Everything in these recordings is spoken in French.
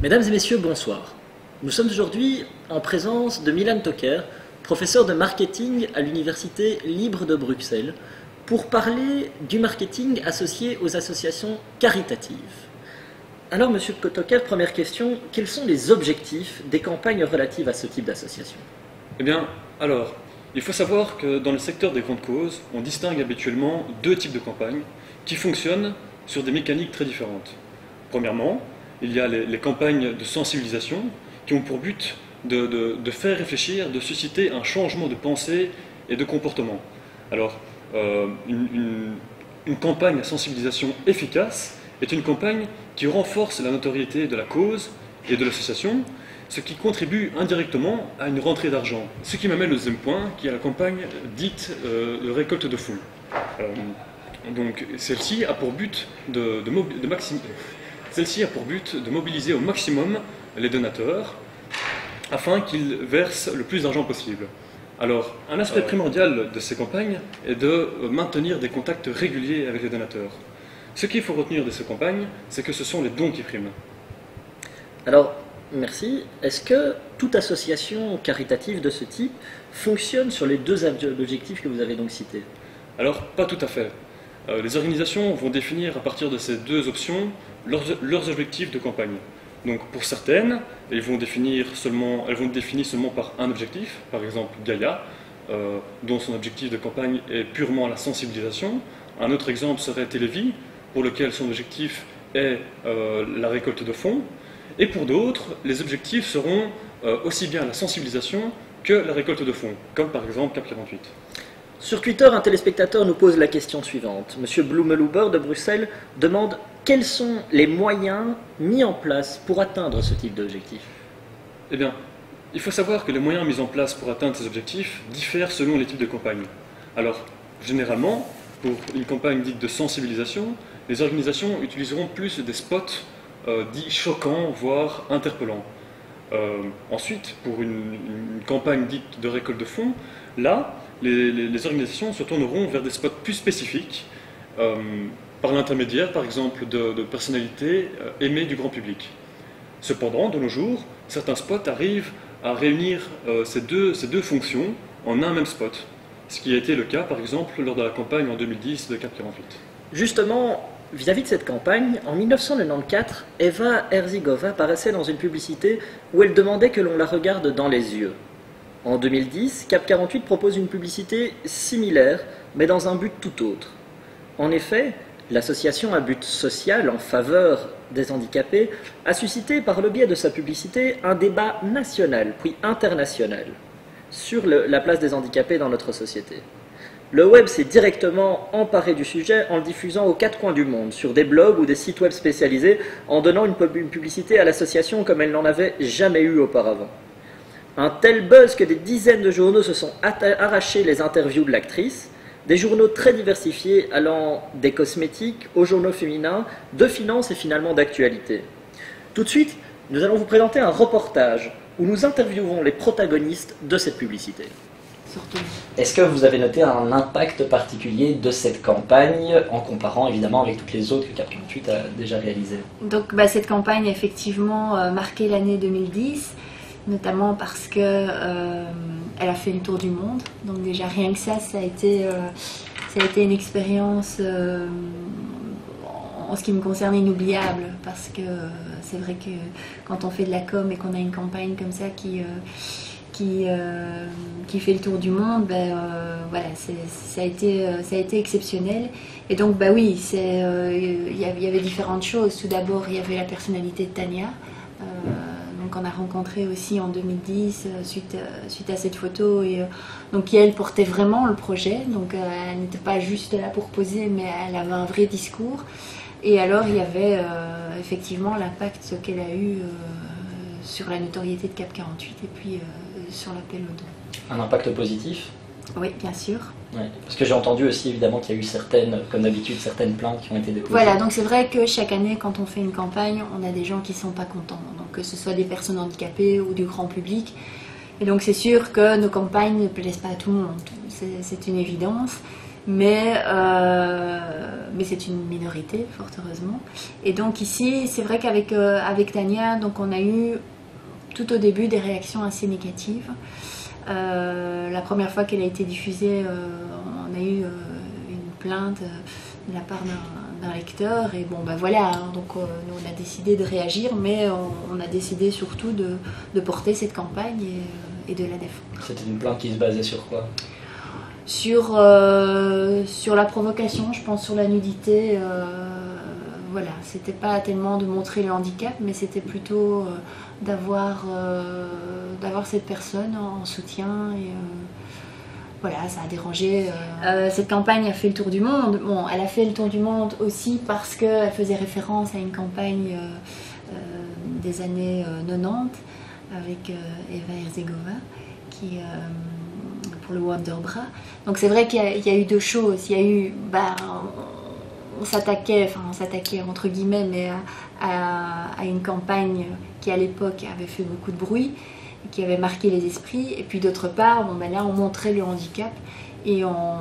Mesdames et messieurs, bonsoir. Nous sommes aujourd'hui en présence de Milan Toker, professeur de marketing à l'Université libre de Bruxelles, pour parler du marketing associé aux associations caritatives. Alors, monsieur Toker, première question, quels sont les objectifs des campagnes relatives à ce type d'association? Eh bien, alors, il faut savoir que dans le secteur des grandes causes, on distingue habituellement deux types de campagnes qui fonctionnent sur des mécaniques très différentes. Premièrement, il y a les campagnes de sensibilisation qui ont pour but de faire réfléchir, de susciter un changement de pensée et de comportement. Alors, une campagne à sensibilisation efficace est une campagne qui renforce la notoriété de la cause et de l'association, ce qui contribue indirectement à une rentrée d'argent. Ce qui m'amène au deuxième point, qui est la campagne dite de récolte de fonds. Donc, celle-ci a pour but Celle-ci a pour but de mobiliser au maximum les donateurs afin qu'ils versent le plus d'argent possible. Alors, un aspect primordial de ces campagnes est de maintenir des contacts réguliers avec les donateurs. Ce qu'il faut retenir de ces campagnes, c'est que ce sont les dons qui priment. Alors, merci. Est-ce que toute association caritative de ce type fonctionne sur les deux objectifs que vous avez donc cités? Alors, pas tout à fait. Les organisations vont définir à partir de ces deux options leurs objectifs de campagne. Donc pour certaines, elles vont définir seulement par un objectif, par exemple Gaïa, dont son objectif de campagne est purement la sensibilisation. Un autre exemple serait Télévie, pour lequel son objectif est la récolte de fonds. Et pour d'autres, les objectifs seront aussi bien la sensibilisation que la récolte de fonds, comme par exemple Cap 48. Sur Twitter, un téléspectateur nous pose la question suivante. Monsieur Blumeluber de Bruxelles demande quels sont les moyens mis en place pour atteindre ce type d'objectif. Eh bien, il faut savoir que les moyens mis en place pour atteindre ces objectifs diffèrent selon les types de campagnes. Alors, généralement, pour une campagne dite de sensibilisation, les organisations utiliseront plus des spots dits choquants, voire interpellants. Ensuite, pour une campagne dite de récolte de fonds, là, les organisations se tourneront vers des spots plus spécifiques, par l'intermédiaire, par exemple, de personnalités aimées du grand public. Cependant, de nos jours, certains spots arrivent à réunir ces deux fonctions en un même spot, ce qui a été le cas, par exemple, lors de la campagne en 2010 de Cap 48. Justement, vis-à-vis de cette campagne, en 1994, Eva Herzigova paraissait dans une publicité où elle demandait que l'on la regarde dans les yeux. En 2010, Cap 48 propose une publicité similaire, mais dans un but tout autre. En effet, l'association à but social en faveur des handicapés a suscité par le biais de sa publicité un débat national, puis international, sur la place des handicapés dans notre société. Le web s'est directement emparé du sujet en le diffusant aux quatre coins du monde, sur des blogs ou des sites web spécialisés, en donnant une publicité à l'association comme elle n'en avait jamais eu auparavant. Un tel buzz que des dizaines de journaux se sont arrachés les interviews de l'actrice, des journaux très diversifiés allant des cosmétiques aux journaux féminins, de finance et finalement d'actualité. Tout de suite, nous allons vous présenter un reportage où nous interviewons les protagonistes de cette publicité. Est-ce que vous avez noté un impact particulier de cette campagne en comparant évidemment avec toutes les autres que Cap 48 a déjà réalisées? Donc cette campagne a effectivement marqué l'année 2010. Notamment parce que elle a fait le tour du monde, donc déjà rien que ça a été une expérience en ce qui me concerne inoubliable, parce que c'est vrai que quand on fait de la com et qu'on a une campagne comme ça qui fait le tour du monde, voilà, ça a été exceptionnel. Et donc oui, il y avait différentes choses. Tout d'abord, il y avait la personnalité de Tania. Qu'on a rencontré aussi en 2010 suite à cette photo, et donc elle portait vraiment le projet, donc elle n'était pas juste là pour poser, mais elle avait un vrai discours. Et alors il y avait effectivement l'impact qu'elle a eu sur la notoriété de Cap 48 et puis sur l'appel au don. Un impact positif? Oui, bien sûr. Oui, parce que j'ai entendu aussi évidemment qu'il y a eu comme d'habitude, certaines plaintes qui ont été déposées. Voilà, donc c'est vrai que chaque année, quand on fait une campagne, on a des gens qui ne sont pas contents. Donc que ce soit des personnes handicapées ou du grand public. Et donc c'est sûr que nos campagnes ne plaisent pas à tout le monde. C'est une évidence. mais c'est une minorité, fort heureusement. Et donc ici, c'est vrai qu'avec avec Tania, donc on a eu tout au début des réactions assez négatives. La première fois qu'elle a été diffusée, on a eu une plainte de la part d'un lecteur, et bon ben voilà, hein, donc nous on a décidé de réagir, mais on a décidé surtout de porter cette campagne et de la défendre. C'était une plainte qui se basait sur quoi? Sur la provocation, je pense, sur la nudité. Voilà, c'était pas tellement de montrer le handicap, mais c'était plutôt d'avoir cette personne en soutien. Et voilà, ça a dérangé. Cette campagne a fait le tour du monde. Bon, elle a fait le tour du monde aussi parce qu'elle faisait référence à une campagne des années 90 avec Eva Herzigova qui pour le Wonderbra. Donc c'est vrai qu'il y a eu deux choses. Il y a eu, on s'attaquait entre guillemets, mais à une campagne qui à l'époque avait fait beaucoup de bruit, qui avait marqué les esprits. Et puis d'autre part, bon, là on montrait le handicap et on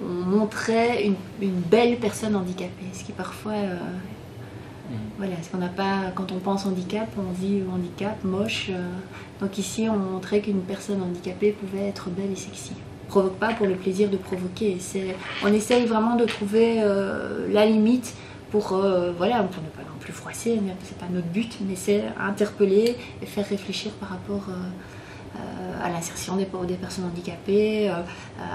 montrait une belle personne handicapée, ce qui parfois voilà, parce qu'on n'a pas, quand on pense handicap, on dit handicap, moche. Donc ici, on montrait qu'une personne handicapée pouvait être belle et sexy. On ne provoque pas pour le plaisir de provoquer. On essaye vraiment de trouver la limite pour, voilà, pour ne pas non plus froisser, c'est pas notre but, mais c'est interpeller et faire réfléchir par rapport à l'insertion des personnes handicapées,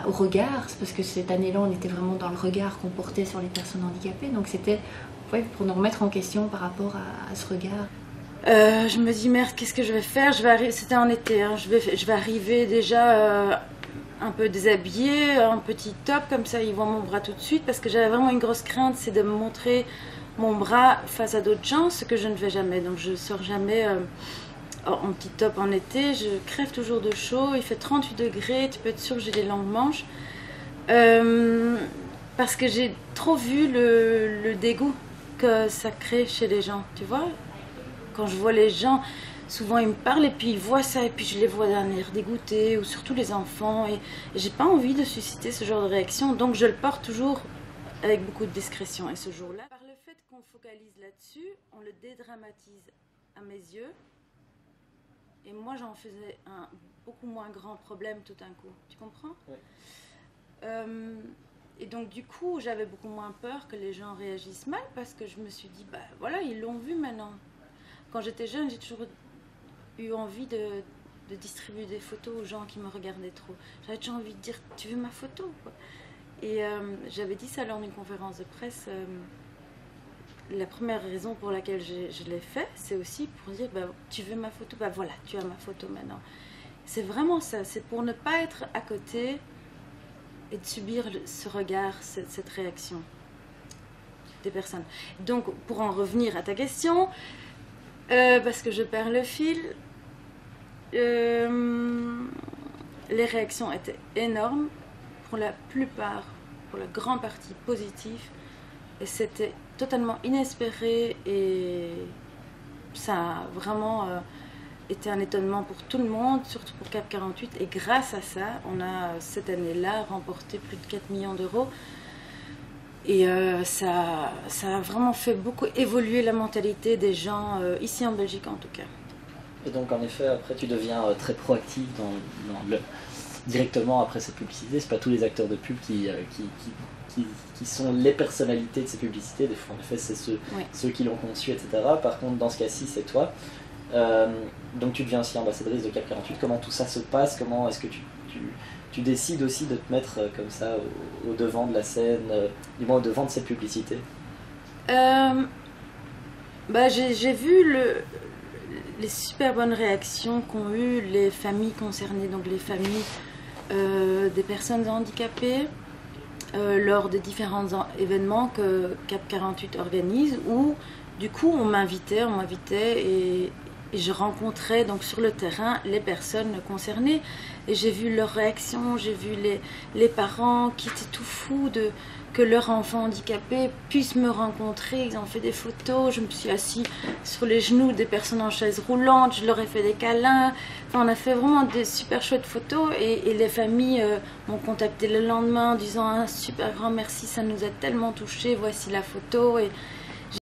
au regard, parce que cette année-là, on était vraiment dans le regard qu'on portait sur les personnes handicapées. Donc c'était pour nous remettre en question par rapport à ce regard. Je me dis merde, qu'est-ce que je vais faire? C'était en été, hein. Je vais arriver déjà un peu déshabillée, un petit top, comme ça ils voient mon bras tout de suite, parce que j'avais vraiment une grosse crainte, c'est de me montrer mon bras face à d'autres gens, ce que je ne fais jamais. Donc je sors jamais en petit top en été, je crève toujours de chaud, il fait 38 degrés, tu peux être sûr que j'ai des longues manches. Parce que j'ai trop vu le dégoût que ça crée chez les gens, tu vois. Quand je vois les gens, souvent ils me parlent et puis ils voient ça et puis je les vois d'un air dégoûté, ou surtout les enfants, et j'ai pas envie de susciter ce genre de réaction, donc je le porte toujours avec beaucoup de discrétion. Et ce jour-là, par le fait qu'on focalise là-dessus, on le dédramatise à mes yeux, et moi j'en faisais un beaucoup moins grand problème tout d'un coup, tu comprends? Oui. Et donc du coup, j'avais beaucoup moins peur que les gens réagissent mal, parce que je me suis dit, bah voilà, ils l'ont vu maintenant. Quand j'étais jeune, j'ai toujours eu envie de distribuer des photos aux gens qui me regardaient trop. J'avais toujours envie de dire, tu veux ma photo, quoi. Et j'avais dit ça lors d'une conférence de presse. La première raison pour laquelle je l'ai fait, c'est aussi pour dire, bah, tu veux ma photo, bah voilà, tu as ma photo maintenant. C'est vraiment ça, c'est pour ne pas être à côté et de subir ce regard, cette réaction des personnes. Donc, pour en revenir à ta question, parce que je perds le fil, les réactions étaient énormes, pour la plupart, pour la grande partie positive, et c'était totalement inespéré, et ça a vraiment été un étonnement pour tout le monde, surtout pour Cap 48, et grâce à ça, on a cette année-là remporté plus de 4 millions d'euros. Et ça a vraiment fait beaucoup évoluer la mentalité des gens, ici en Belgique en tout cas. Et donc en effet, après tu deviens très proactif directement après cette publicité. C'est pas tous les acteurs de pub qui sont les personnalités de ces publicités. Des fois en effet c'est ceux qui l'ont conçu, etc. Par contre dans ce cas-ci c'est toi. Donc tu deviens aussi ambassadrice de Cap 48. Comment tout ça se passe? Comment est-ce que tu décides aussi de te mettre comme ça au devant de la scène, du moins au devant de cette publicité? J'ai vu les super bonnes réactions qu'ont eu les familles concernées, donc les familles des personnes handicapées, lors des différents événements que Cap 48 organise, où du coup on m'invitait et et je rencontrais donc sur le terrain les personnes concernées et j'ai vu leurs réactions, j'ai vu les parents qui étaient tout fous que leur enfant handicapé puisse me rencontrer. Ils ont fait des photos, je me suis assise sur les genoux des personnes en chaise roulante, je leur ai fait des câlins. Enfin, on a fait vraiment des super chouettes photos et les familles m'ont contacté le lendemain en disant un super grand merci, ça nous a tellement touchés, voici la photo.